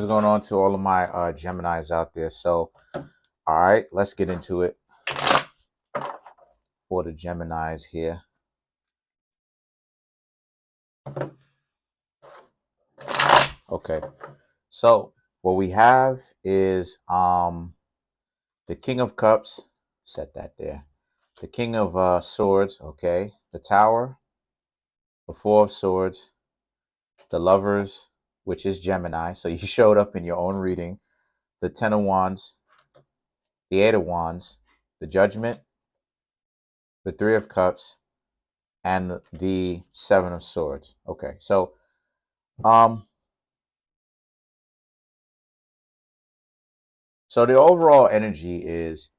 What's going on to all of my Geminis out there? So, all right, let's get into it for the Geminis here. Okay, so what we have is the King of Cups. Set that there. The King of Swords. Okay, the Tower, the Four of Swords, the Lovers, which is Gemini. So you showed up in your own reading. The Ten of Wands, the Eight of Wands, the Judgment, the Three of Cups, and the Seven of Swords. Okay, so so the overall energy is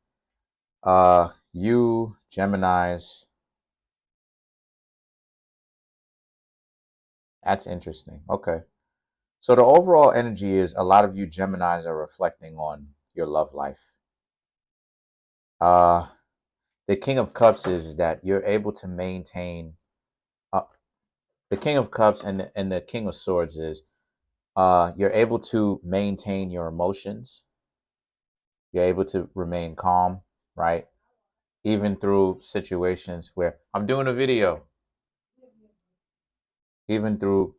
you Geminis. That's interesting. Okay. So the overall energy is a lot of you Geminis are reflecting on your love life. Uh the King of Cups is that you're able to maintain the King of Cups and the King of Swords is you're able to maintain your emotions. You're able to remain calm, right? Even through situations where I'm doing a video, even through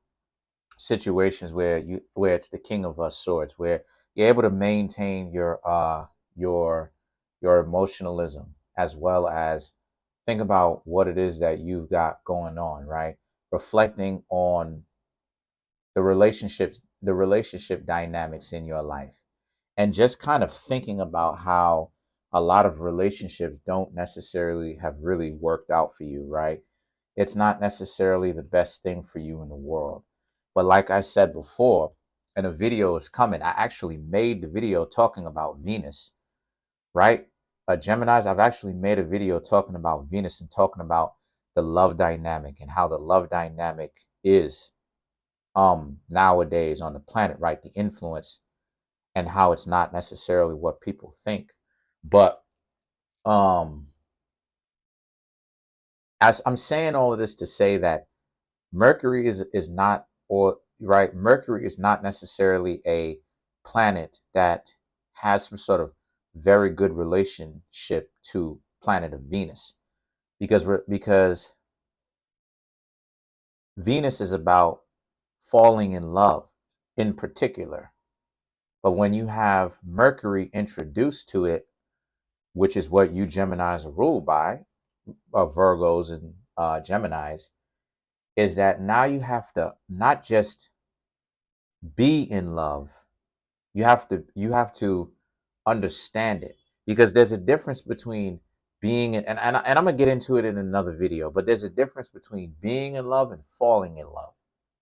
situations where it's the King of Swords, where you're able to maintain your your emotionalism, as well as think about what it is that you've got going on, right? Reflecting on the relationship dynamics in your life, and just kind of thinking about how a lot of relationships don't necessarily have really worked out for you, right? It's not necessarily the best thing for you in the world. But like I said before, and a video is coming, I actually made the video talking about Venus, right? Geminis, I've actually made a video talking about Venus and talking about the love dynamic and how the love dynamic is nowadays on the planet, right? The influence and how it's not necessarily what people think. But um as I'm saying all of this to say that Mercury is not, or right, Mercury is not necessarily a planet that has some sort of very good relationship to planet of Venus, because Venus is about falling in love in particular. But when you have Mercury introduced to it, which is what you Geminis are ruled by, Virgos and Geminis, is that now you have to not just be in love, you have to understand it, because there's a difference between being in, and I'm gonna get into it in another video, but there's a difference between being in love and falling in love.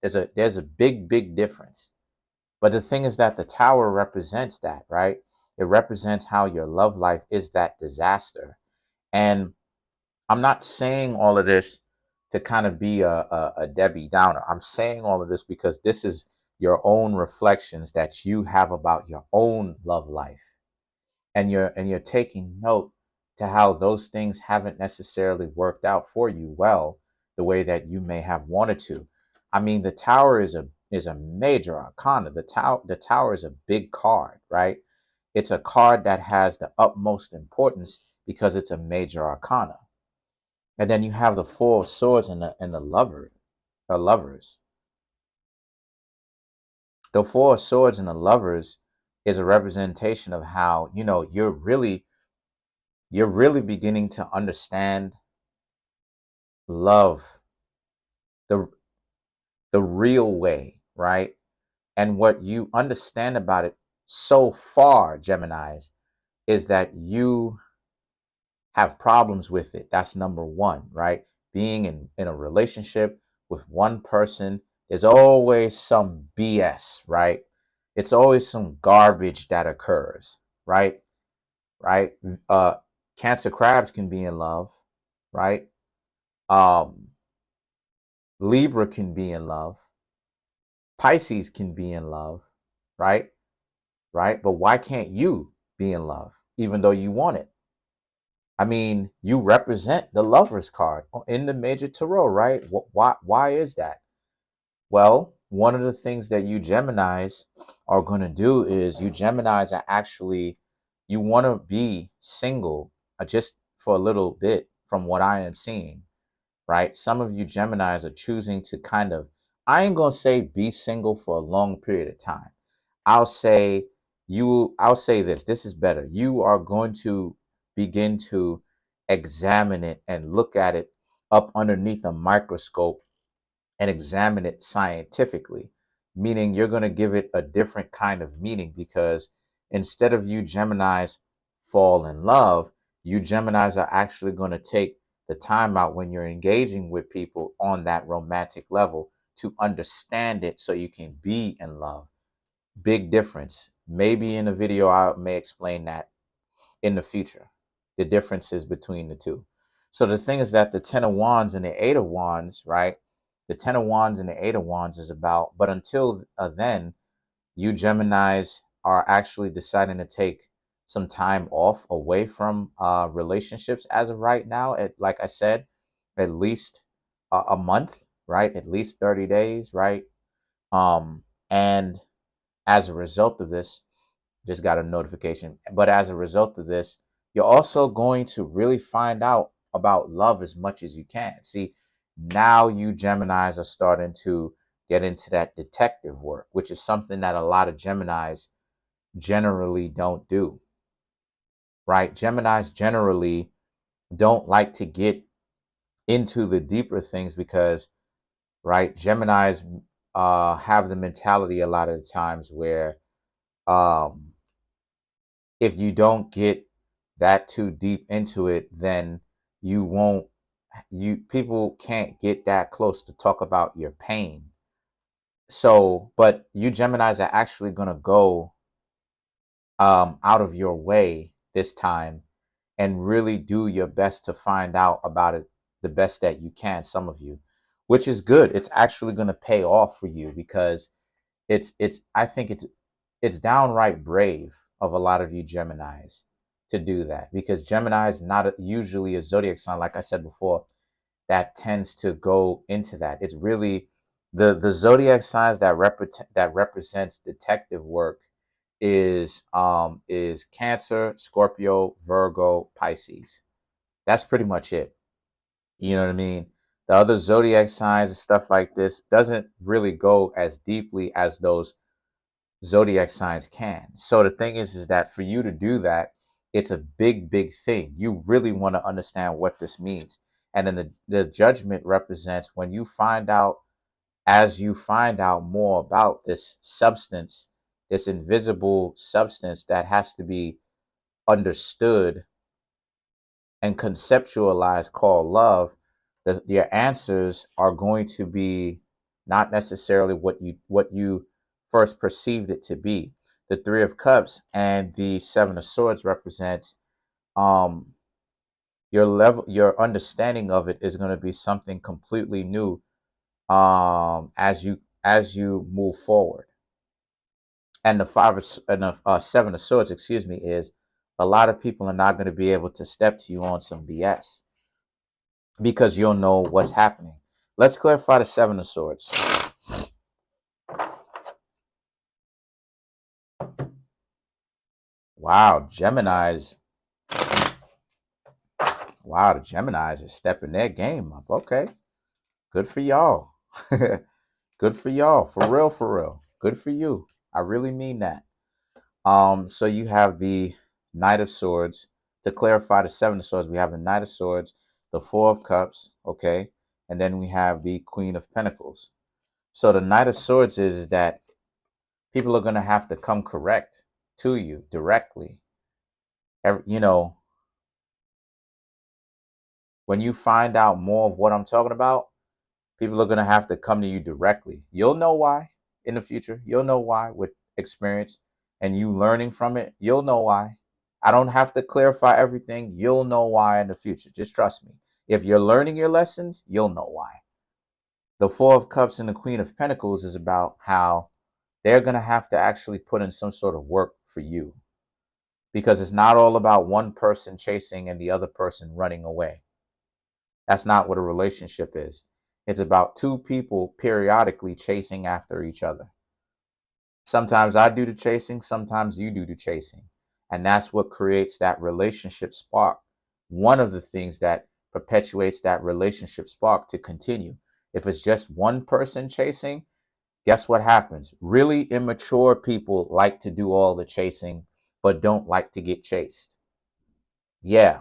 There's a big difference. But the thing is that the tower represents that, right? It represents how your love life is that disaster. And I'm not saying all of this to kind of be a Debbie Downer. I'm saying all of this because this is your own reflections that you have about your own love life, and you're taking note to how those things haven't necessarily worked out for you well, the way that you may have wanted to. I mean, the tower is a major arcana. The tower is a big card, right? It's a card that has the utmost importance because it's a major arcana. And then you have the Four of Swords and the Lovers. The Four of Swords and the Lovers is a representation of how, you're really beginning to understand love the the real way, right? And what you understand about it so far, Geminis, is that you have problems with it. That's number one, right? Being in a relationship with one person, there's always some BS, right? It's always some garbage that occurs, right? Right? Uh, Cancer crabs can be in love, right? Um, Libra can be in love. Pisces can be in love, right? Right? But why can't you be in love, even though you want it? I mean, you represent the Lovers card in the major tarot, right? Why is that? Well, one of the things that you Geminis are going to do is you Geminis are actually, you want to be single just for a little bit from what I am seeing, right? Some of you Geminis are choosing to kind of, I ain't going to say be single for a long period of time. I'll say I'll say this is better. You are going to begin to examine it and look at it up underneath a microscope and examine it scientifically, meaning you're going to give it a different kind of meaning, because instead of you Geminis fall in love, you Geminis are actually going to take the time out when you're engaging with people on that romantic level to understand it so you can be in love. Big difference. Maybe in a video I may explain that in the future, the differences between the two. So the thing is that the Ten of Wands and the Eight of Wands, right? The Ten of Wands and the Eight of Wands is about, but until then, you Geminis are actually deciding to take some time off away from relationships as of right now. At, like I said, at least a month, right? At least 30 days, right? And as a result of this, just got a notification. But as a result of this, you're also going to really find out about love as much as you can. See, now you Geminis are starting to get into that detective work, which is something that a lot of Geminis generally don't do, right? Geminis generally don't like to get into the deeper things because, right, Geminis have the mentality a lot of the times where um, if you don't get that too deep into it, then you won't, you people can't get that close to talk about your pain. So, but you Geminis are actually going to go out of your way this time and really do your best to find out about it the best that you can, some of you, which is good. It's actually going to pay off for you because it's I think it's downright brave of a lot of you Geminis to do that, because Gemini is not usually a zodiac sign, like I said before, that tends to go into that. It's really the zodiac signs that represents detective work is Cancer, Scorpio, Virgo, Pisces. That's pretty much it. You know what I mean? The other zodiac signs and stuff like this doesn't really go as deeply as those zodiac signs can. So the thing is that for you to do that, it's a big thing. You really want to understand what this means. And then the judgment represents when you find out, as you find out more about this substance, this invisible substance that has to be understood and conceptualized, called love, your answers are going to be not necessarily what you first perceived it to be. The Three of Cups and the Seven of Swords represents um your level, your understanding of it is going to be something completely new as you move forward. And the Seven of Swords, excuse me, is a lot of people are not going to be able to step to you on some BS because you'll know what's happening. Let's clarify the Seven of Swords. Wow, Geminis. Wow, the Geminis is stepping their game up. Okay. Good for y'all. Good for y'all. For real, for real. Good for you. I really mean that. So you have the Knight of Swords. To clarify the Seven of Swords, we have the Knight of Swords, the Four of Cups, okay, and then we have the Queen of Pentacles. So the Knight of Swords is that people are gonna have to come correct to you directly. You know, when you find out more of what I'm talking about, people are gonna have to come to you directly. You'll know why in the future. You'll know why with experience and you learning from it. You'll know why. I don't have to clarify everything. You'll know why in the future. Just trust me. If you're learning your lessons, you'll know why. The Four of Cups and the Queen of Pentacles is about how they're going to have to actually put in some sort of work for you, because it's not all about one person chasing and the other person running away. That's not what a relationship is. It's about two people periodically chasing after each other. Sometimes I do the chasing, sometimes you do the chasing. And that's what creates that relationship spark. One of the things that perpetuates that relationship spark to continue. If it's just one person chasing, guess what happens? Really immature people like to do all the chasing, but don't like to get chased. Yeah.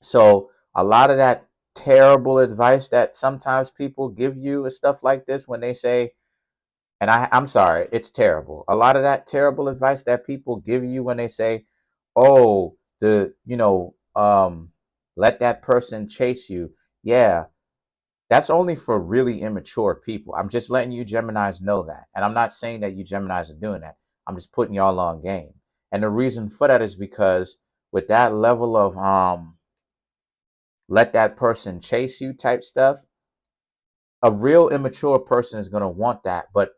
So a lot of that terrible advice that sometimes people give you and stuff like this when they say, and I'm sorry, it's terrible. A lot of that terrible advice that people give you when they say, oh, let that person chase you. Yeah, that's only for really immature people. I'm just letting you Geminis know that. And I'm not saying that you Geminis are doing that. I'm just putting y'all on game. And the reason for that is because with that level of let that person chase you type stuff, a real immature person is going to want that. But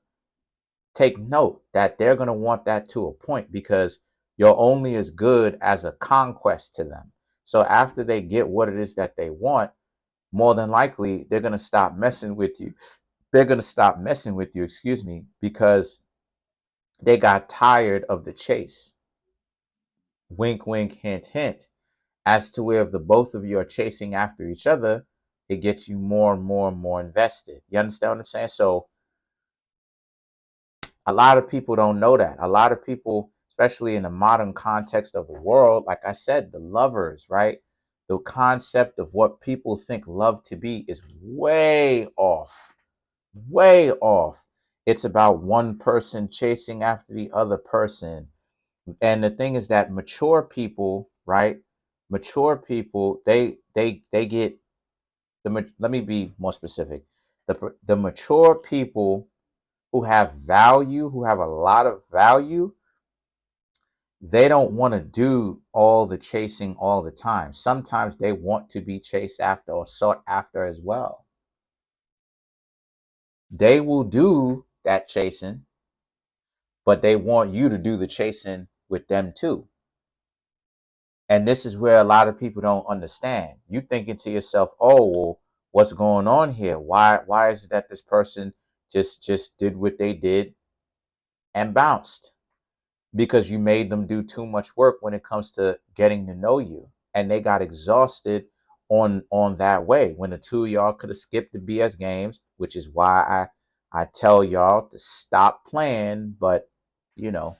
take note that they're going to want that to a point, because you're only as good as a conquest to them. So after they get what it is that they want, more than likely, they're going to stop messing with you. They're going to stop messing with you, excuse me, because they got tired of the chase. Wink, wink, hint, hint. As to where if the both of you are chasing after each other, it gets you more and more and more invested. You understand what I'm saying? So a lot of people don't know that. A lot of people, especially in the modern context of the world, like I said, the lovers, right? The concept of what people think love to be is way off, way off. It's about one person chasing after the other person. And the thing is that mature people, right? Mature people, they get let me be more specific. The mature people who have value, who have a lot of value, they don't want to do all the chasing all the time. Sometimes they want to be chased after or sought after as well. They will do that chasing, but they want you to do the chasing with them too. And this is where a lot of people don't understand. You thinking to yourself, oh, well, what's going on here? Why is it that this person just did what they did and bounced? Because you made them do too much work when it comes to getting to know you, and they got exhausted on that way, when the two of y'all could have skipped the BS games, which is why I tell y'all to stop playing. But you know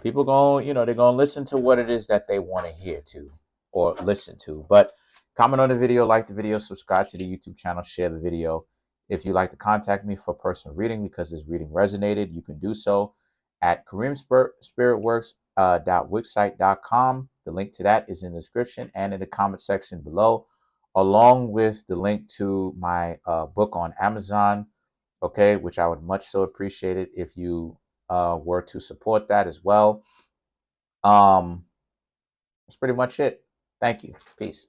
people going, they're going to listen to what it is that they want to hear to or listen to. But comment on the video, like the video, subscribe to the YouTube channel, share the video. If you'd like to contact me for personal reading because this reading resonated, you can do so at Kareemspiritworks .wixsite.com. The link to that is in the description and in the comment section below, along with the link to my book on Amazon, okay, which I would much so appreciate it if you were to support that as well. That's pretty much it. Thank you. Peace.